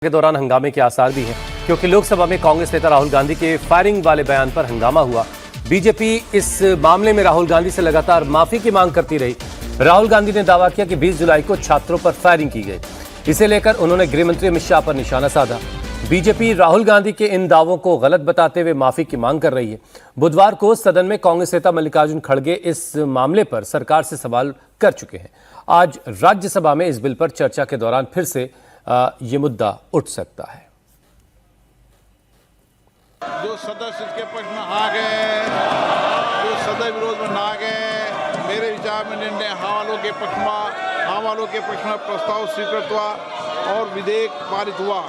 के दौरान हंगामे के आसार भी हैं, क्योंकि लोकसभा में कांग्रेस नेता राहुल गांधी के फायरिंग वाले बयान पर हंगामा हुआ। बीजेपी इस मामले में राहुल गांधी से लगातार माफी की मांग करती रही। राहुल गांधी ने दावा किया कि 20 जुलाई को छात्रों पर फायरिंग की गई। इसे लेकर उन्होंने गृह मंत्री अमित शाह पर निशाना साधा। बीजेपी राहुल गांधी के इन दावों को गलत बताते हुए माफी की मांग कर रही है। बुधवार को सदन में कांग्रेस नेता मल्लिकार्जुन खड़गे इस मामले पर सरकार से सवाल कर चुके हैं। आज राज्यसभा में इस बिल पर चर्चा के दौरान फिर से ये मुद्दा उठ सकता है। जो सदस्य इसके पक्ष में आ गए, जो सदस्य विरोध में ना गए, मेरे विचार में निर्णय हाँ वालों के पक्ष में प्रस्ताव स्वीकृत हुआ और विधेयक पारित हुआ।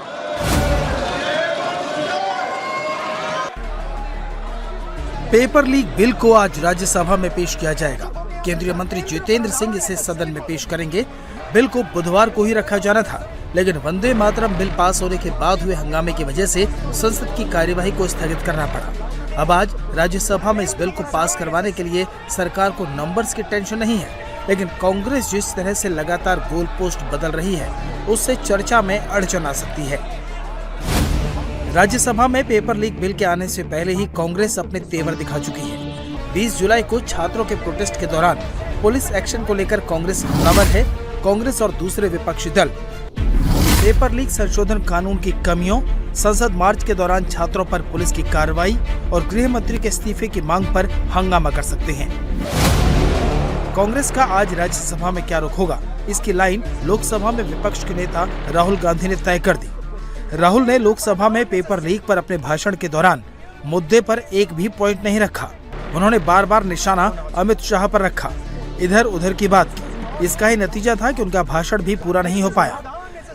पेपर लीक बिल को आज राज्यसभा में पेश किया जाएगा। केंद्रीय मंत्री जितेंद्र सिंह इसे सदन में पेश करेंगे। बिल को बुधवार को ही रखा जाना था, लेकिन वंदे मातरम बिल पास होने के बाद हुए हंगामे की वजह से संसद की कार्यवाही को स्थगित करना पड़ा। अब आज राज्यसभा में इस बिल को पास करवाने के लिए सरकार को नंबर्स की टेंशन नहीं है, लेकिन कांग्रेस जिस तरह से लगातार गोल पोस्ट बदल रही है, उससे चर्चा में अड़चन आ सकती है। राज्यसभा में पेपर लीक बिल के आने से पहले ही कांग्रेस अपने तेवर दिखा चुकी है। 20 जुलाई को छात्रों के प्रोटेस्ट के दौरान पुलिस एक्शन को लेकर कांग्रेस हमलावर है। कांग्रेस और दूसरे विपक्षी दल पेपर लीक संशोधन कानून की कमियों, संसद मार्च के दौरान छात्रों पर पुलिस की कार्रवाई और गृह मंत्री के इस्तीफे की मांग पर हंगामा कर सकते हैं। कांग्रेस का आज राज्यसभा में क्या रुख होगा, इसकी लाइन लोकसभा में विपक्ष के नेता राहुल गांधी ने तय कर दी। राहुल ने लोकसभा में पेपर लीक पर अपने भाषण के दौरान मुद्दे पर एक भी पॉइंट नहीं रखा। उन्होंने बार बार निशाना अमित शाह पर रखा, इधर उधर की बात की। इसका ही नतीजा था कि उनका भाषण भी पूरा नहीं हो पाया।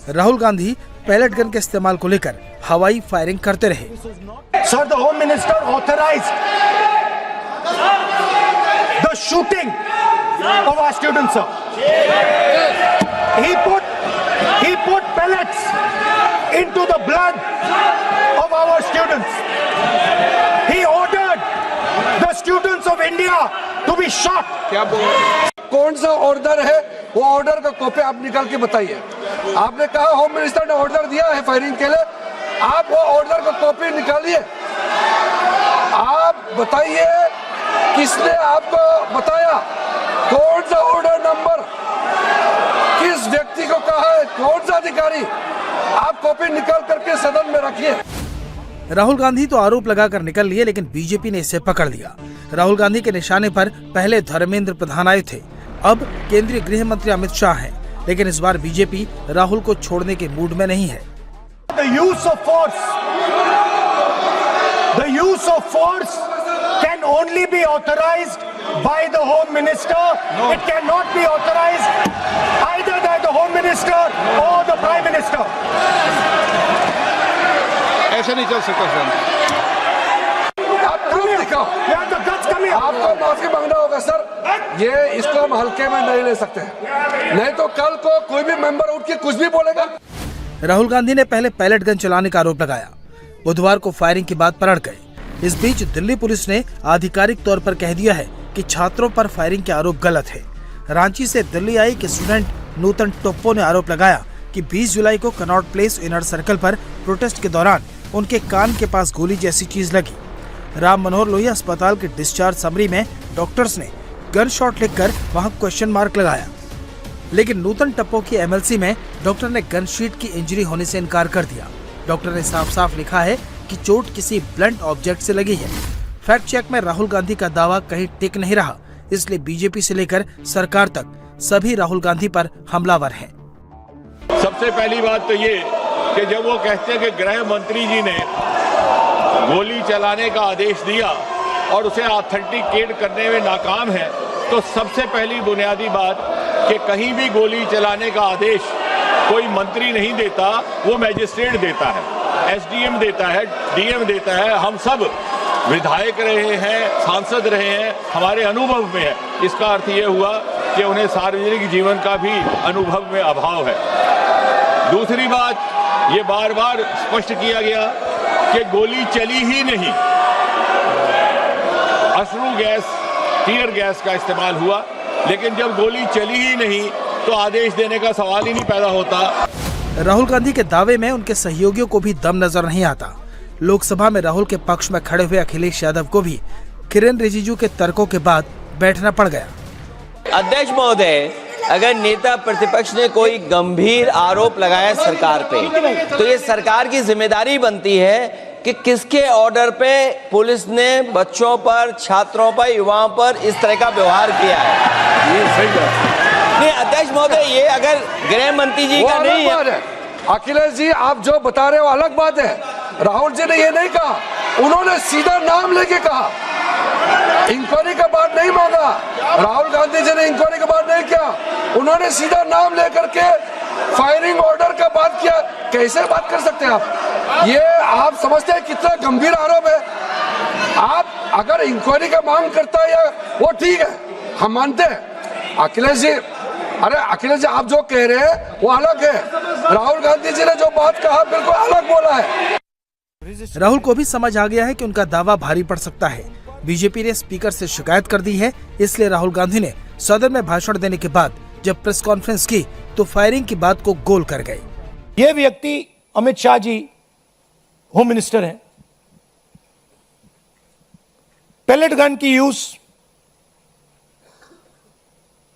राहुल गांधी पैलेट गन के इस्तेमाल को लेकर हवाई फायरिंग करते रहे। Sir, the Home Minister authorized the shooting of our students, sir. He put pellets into the blood of our students. He ordered the students of India to be shot. क्या कौन सा ऑर्डर है, वो order का copy आप निकाल के बताइए। आपने कहा होम मिनिस्टर ने ऑर्डर दिया है फायरिंग के लिए, आप वो ऑर्डर का कॉपी निकालिए। आप बताइए किसने आपको बताया, कौन सा ऑर्डर नंबर, किस व्यक्ति को कहा है, कौन सा अधिकारी, आप कॉपी निकाल करके सदन में रखिए। राहुल गांधी तो आरोप लगाकर निकल लिए, लेकिन बीजेपी ने इसे पकड़ लिया। राहुल गांधी के निशाने पर पहले धर्मेंद्र प्रधान आए थे, अब केंद्रीय गृह मंत्री अमित शाह हैं, लेकिन इस बार बीजेपी राहुल को छोड़ने के मूड में नहीं है। The use of force can only be authorized by the Home Minister. No. It cannot be authorized either by the Home Minister or the Prime Minister. ऐसे नहीं चल सकता सर। आप प्रूफ दिखाओ। आपको माफी मांगना होगा सर, ये इसको हम हल्के में नहीं ले सकते, नहीं तो कल को कोई भी मेंबर उठ के कुछ भी बोलेगा। राहुल गांधी ने पहले पैलेट गन चलाने का आरोप लगाया, बुधवार को फायरिंग की बात पर अड़ गए। इस बीच दिल्ली पुलिस ने आधिकारिक तौर पर कह दिया है कि छात्रों पर फायरिंग के आरोप गलत है। रांची से दिल्ली आई कि स्टूडेंट नूतन टोप्पो ने आरोप लगाया कि 20 जुलाई को कनॉट प्लेस इनर सर्कल पर प्रोटेस्ट के दौरान उनके कान के पास गोली जैसी चीज लगी। राम मनोहर लोहिया अस्पताल के डिस्चार्ज समरी में डॉक्टर्स ने गन शॉट लिखकर वहां क्वेश्चन मार्क लगाया, लेकिन नूतन टप्पो की एमएलसी में डॉक्टर ने गन शीट की इंजरी होने से इनकार कर दिया। डॉक्टर ने साफ साफ लिखा है कि चोट किसी ब्लंट ऑब्जेक्ट से लगी है। फैक्ट चेक में राहुल गांधी का दावा कहीं टिक नहीं रहा, इसलिए बीजेपी से लेकर सरकार तक सभी राहुल गांधी पर हमलावर हैं। सबसे पहली बात तो ये कि जब वो कहते हैं कि गृह मंत्री जी ने गोली चलाने का आदेश दिया और उसे ऑथेंटिकेट करने में नाकाम है, तो सबसे पहली बुनियादी बात कि कहीं भी गोली चलाने का आदेश कोई मंत्री नहीं देता, वो मैजिस्ट्रेट देता है, एसडीएम देता है, डीएम देता है। हम सब विधायक रहे हैं, सांसद रहे हैं, हमारे अनुभव में है। इसका अर्थ ये हुआ कि उन्हें सार्वजनिक जीवन का भी अनुभव में अभाव है। दूसरी बात, ये बार बार स्पष्ट किया गया कि गोली चली ही नहीं, अश्रु गैस, टीयर गैस का इस्तेमाल हुआ, लेकिन जब गोली चली ही नहीं तो आदेश देने का सवाल ही नहीं पैदा होता। राहुल गांधी के दावे में उनके सहयोगियों को भी दम नजर नहीं आता। लोकसभा में राहुल के पक्ष में खड़े हुए अखिलेश यादव को भी किरेन रिजिजू के तर्कों के बाद बैठना पड़ गया। अध्यक्ष महोदय, अगर नेता प्रतिपक्ष ने कोई गंभीर आरोप लगाया सरकार पे, तो ये सरकार की जिम्मेदारी बनती है कि किसके ऑर्डर पे पुलिस ने बच्चों पर, छात्रों पर, युवाओं पर इस तरह का व्यवहार किया है। ये सही बात नहीं अध्यक्ष महोदय, ये अगर गृह मंत्री जी का नहीं है। अखिलेश जी, आप जो बता रहे हो अलग बात है। राहुल जी ने ये नहीं कहा, उन्होंने सीधा नाम लेके कहा, इंक्वायरी का बात नहीं मांगा। राहुल गांधी जी ने इंक्वायरी का बात नहीं किया, उन्होंने सीधा नाम लेकर के फायरिंग ऑर्डर का बात किया। कैसे बात कर सकते हैं आप? ये आप समझते हैं कितना गंभीर आरोप है? आप अगर इंक्वायरी का मांग करता है या वो ठीक है, हम मानते हैं। अखिलेश जी, अरे अखिलेश जी, आप जो कह रहे हैं वो अलग है। राहुल गांधी जी ने जो बात कहा बिल्कुल अलग बोला है। राहुल को भी समझ आ गया है कि उनका दावा भारी पड़ सकता है। बीजेपी ने स्पीकर से शिकायत कर दी है, इसलिए राहुल गांधी ने सदन में भाषण देने के बाद जब प्रेस कॉन्फ्रेंस की तो फायरिंग की बात को गोल कर गए। ये व्यक्ति अमित शाह जी होम मिनिस्टर हैं। पैलेट गन की यूज,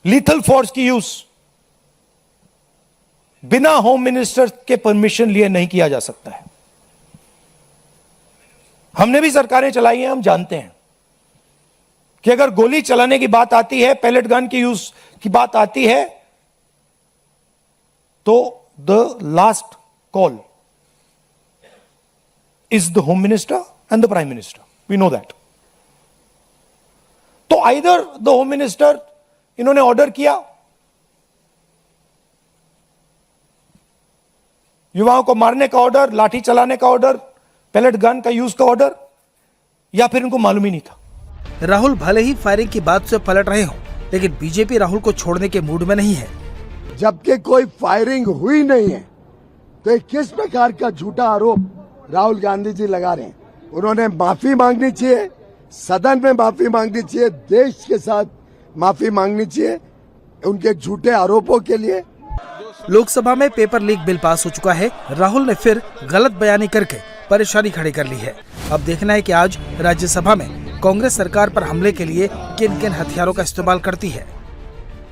लीथल फोर्स की यूज बिना होम मिनिस्टर के परमिशन लिए नहीं किया जा सकता है। हमने भी सरकारें चलाई हैं, हम जानते हैं कि अगर गोली चलाने की बात आती है, पैलेट गन की यूज की बात आती है, तो the last call is the home minister and the prime minister, we know that. तो आइदर द होम मिनिस्टर, इन्होंने ऑर्डर किया युवाओं को मारने का ऑर्डर, लाठी चलाने का ऑर्डर, पैलेट गन का यूज का ऑर्डर, या फिर इनको मालूम ही नहीं था। राहुल भले ही फायरिंग की बात से पलट रहे हों, लेकिन बीजेपी राहुल को छोड़ने के मूड में नहीं है। जबकि कोई फायरिंग हुई नहीं है, तो किस प्रकार का झूठा आरोप राहुल गांधी जी लगा रहे हैं? उन्होंने माफी मांगनी चाहिए, सदन में माफी मांगनी चाहिए, देश के साथ माफी मांगनी चाहिए उनके झूठे आरोपों के लिए। लोकसभा में पेपर लीक बिल पास हो चुका है। राहुल ने फिर गलत बयानी करके परेशानी खड़ी कर ली है। अब देखना है कि आज राज्यसभा में कांग्रेस सरकार पर हमले के लिए किन किन हथियारों का इस्तेमाल करती है।